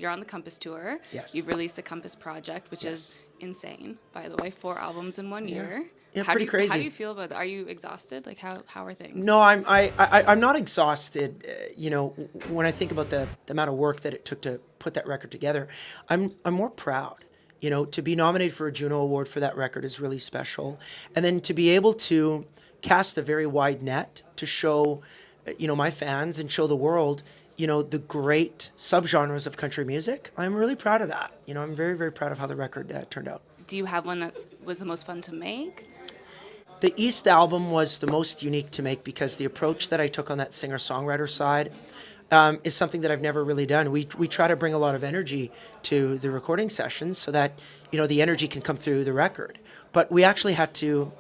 You're on the Compass Tour. Yes. You've released a Compass project, which is insane, by the way. 4 albums in 1 year. Yeah, pretty crazy. How do you feel about that? Are you exhausted? Like, how are things? No, I'm not exhausted. When I think about the amount of work that it took to put that record together, I'm more proud. To be nominated for a Juno Award for that record is really special. And then to be able to cast a very wide net to show, my fans and show the world, the great subgenres of country music. I'm really proud of that. I'm very, very proud of how the record turned out. Do you have one that was the most fun to make? The East album was the most unique to make because the approach that I took on that singer-songwriter side is something that I've never really done. We try to bring a lot of energy to the recording sessions so that, the energy can come through the record. But we actually had to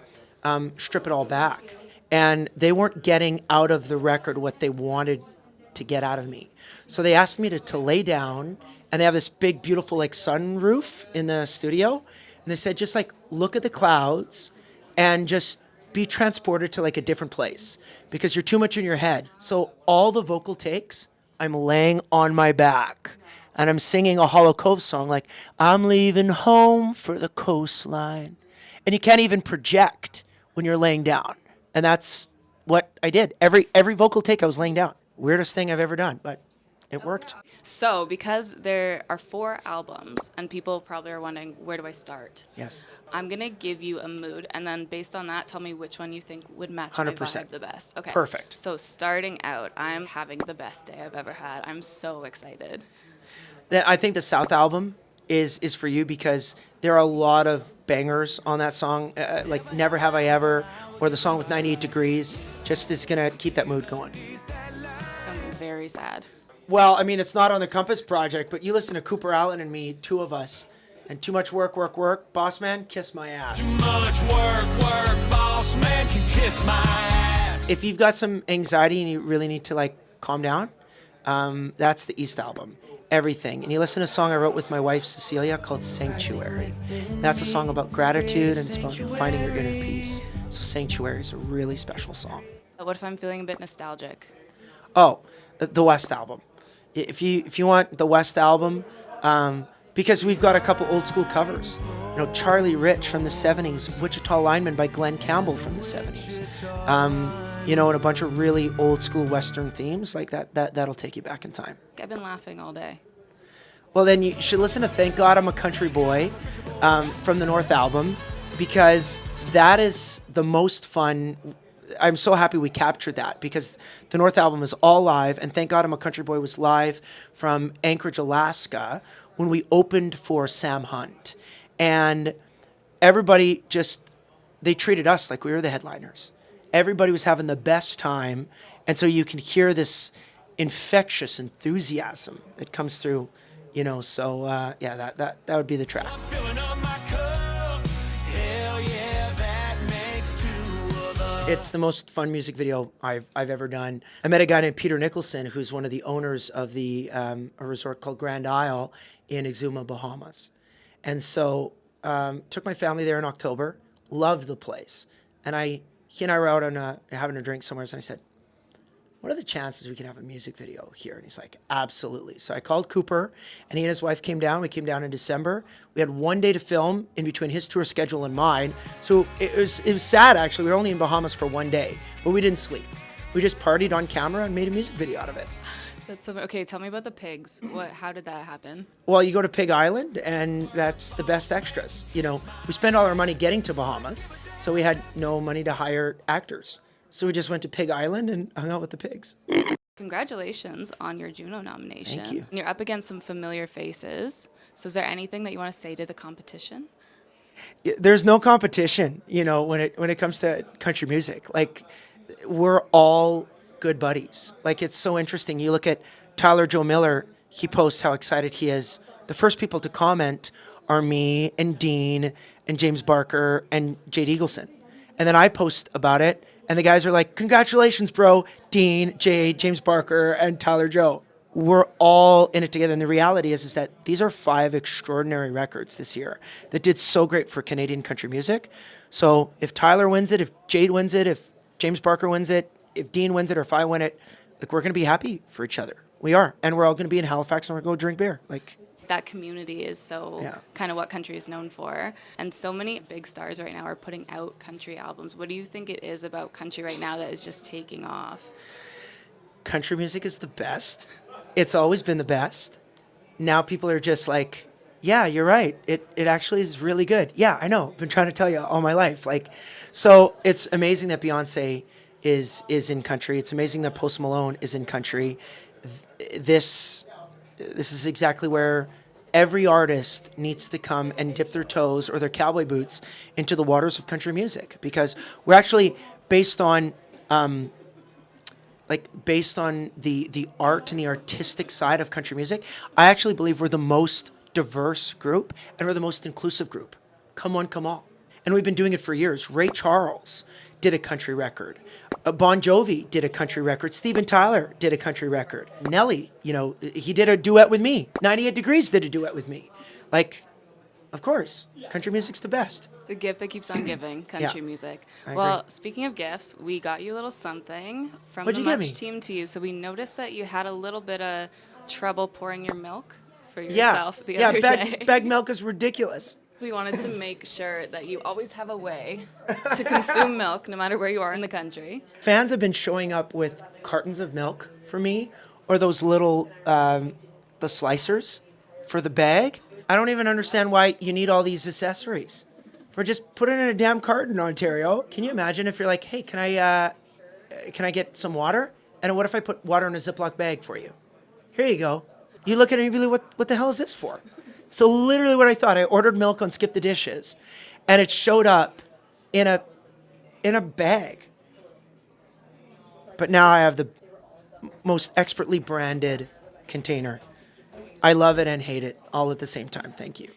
strip it all back. And they weren't getting out of the record what they wanted to get out of me. So they asked me to lay down, and they have this big, beautiful, sunroof in the studio. And they said, just look at the clouds and just be transported to a different place because you're too much in your head. So all the vocal takes, I'm laying on my back and I'm singing a Hollow Cove song like, I'm leaving home for the coastline. And you can't even project when you're laying down. And that's what I did. Every vocal take I was laying down. Weirdest thing I've ever done, but it worked. So, because there are 4 albums, and people probably are wondering, where do I start? Yes. I'm going to give you a mood, and then based on that, tell me which one you think would match 100%. my vibe the best. Okay. Perfect. So, starting out, I'm having the best day I've ever had. I'm so excited. I think the South album is for you because there are a lot of bangers on that song, like Never Have I Ever, or the song with 98 Degrees. Just is going to keep that mood going. I'm very sad. Well, I mean, it's not on the Compass project, but you listen to Cooper Allen and me, 2 of us, and too much work, boss man, kiss my ass. Too much work, boss man can kiss my ass. If you've got some anxiety and you really need to calm down, that's the East album, Everything. And you listen to a song I wrote with my wife, Cecilia, called Sanctuary. And that's a song about gratitude and it's about finding your inner peace. So Sanctuary is a really special song. What if I'm feeling a bit nostalgic? Oh, the West album. If you want the West album, because we've got a couple old school covers. Charlie Rich from the 70s, Wichita Lineman by Glenn Campbell from the 70s. And a bunch of really old school Western themes like that'll take you back in time. I've been laughing all day. Well, then you should listen to Thank God I'm a Country Boy from the North album because that is the most fun. I'm so happy we captured that because the North album is all live, and Thank God I'm a Country Boy was live from Anchorage, Alaska, when we opened for Sam Hunt. And everybody they treated us like we were the headliners. Everybody was having the best time, and so you can hear this infectious enthusiasm that comes through, so that would be the track. I'm filling up my cup. Hell yeah, that makes 2 of us. It's the most fun music video I've ever done. I met a guy named Peter Nicholson, who's one of the owners of a resort called Grand Isle in Exuma, Bahamas. And so took my family there in October, loved the place. And he and I were out on having a drink somewhere, and I said, what are the chances we can have a music video here? And he's like, absolutely. So I called Cooper, and he and his wife came down. We came down in December. We had 1 day to film in between his tour schedule and mine. So it was sad, actually. We were only in Bahamas for 1 day, but we didn't sleep. We just partied on camera and made a music video out of it. That's so okay. Tell me about the pigs. How did that happen? Well, you go to Pig Island, and that's the best extras. We spent all our money getting to Bahamas, so we had no money to hire actors. So we just went to Pig Island and hung out with the pigs. Congratulations on your Juno nomination. Thank you. And you're up against some familiar faces. So is there anything that you want to say to the competition? There's no competition, when it comes to country music. We're all good buddies. It's so interesting. You look at Tyler Joe Miller, he posts how excited he is. The first people to comment are me and Dean and James Barker and Jade Eagleson. And then I post about it, and the guys are like, congratulations, bro, Dean, Jade, James Barker, and Tyler Joe. We're all in it together. And the reality is that these are 5 extraordinary records this year that did so great for Canadian country music. So if Tyler wins it, if Jade wins it, if James Barker wins it, if Dean wins it, or if I win it, we're going to be happy for each other. We are. And we're all going to be in Halifax and we're going to go drink beer. Like, That community is so Yeah. kind of what country is known for. And so many big stars right now are putting out country albums. What do you think it is about country right now that is just taking off? country music is the best. It's always been the best. Now people are just like, yeah, you're right. It actually is really good. Yeah, I know. I've been trying to tell you all my life. Like, so it's amazing that Beyonce is in country. It's amazing that Post Malone is in country. This is exactly where every artist needs to come and dip their toes or their cowboy boots into the waters of country music, because we're actually based on based on the art and the artistic side of country music. I actually believe we're the most diverse group and we're the most inclusive group. Come one, come all. And we've been doing it for years. Ray Charles did a country record. Bon Jovi did a country record. Steven Tyler did a country record. Nelly, he did a duet with me. 98 Degrees did a duet with me. Like, of course, country music's the best. The gift that keeps on giving, country Yeah, music. I Well, agree. speaking of gifts, we got you a little something from What'd the you get Much me? team to you. So we noticed that you had a little bit of trouble pouring your milk for Yeah, yourself the other day. bag milk is ridiculous. We wanted to make sure that you always have a way to consume milk no matter where you are in the country. Fans have been showing up with cartons of milk for me, or those little the slicers for the bag. I don't even understand why you need all these accessories. For just put it in a damn carton, Ontario. Can you imagine if you're like, hey, can I get some water? And what if I put water in a Ziploc bag for you? Here you go. You look at it and you be like, what the hell is this for? So literally what I thought, I ordered milk on Skip the Dishes, and it showed up in a bag. But now I have the most expertly branded container. I love it and hate it all at the same time. Thank you.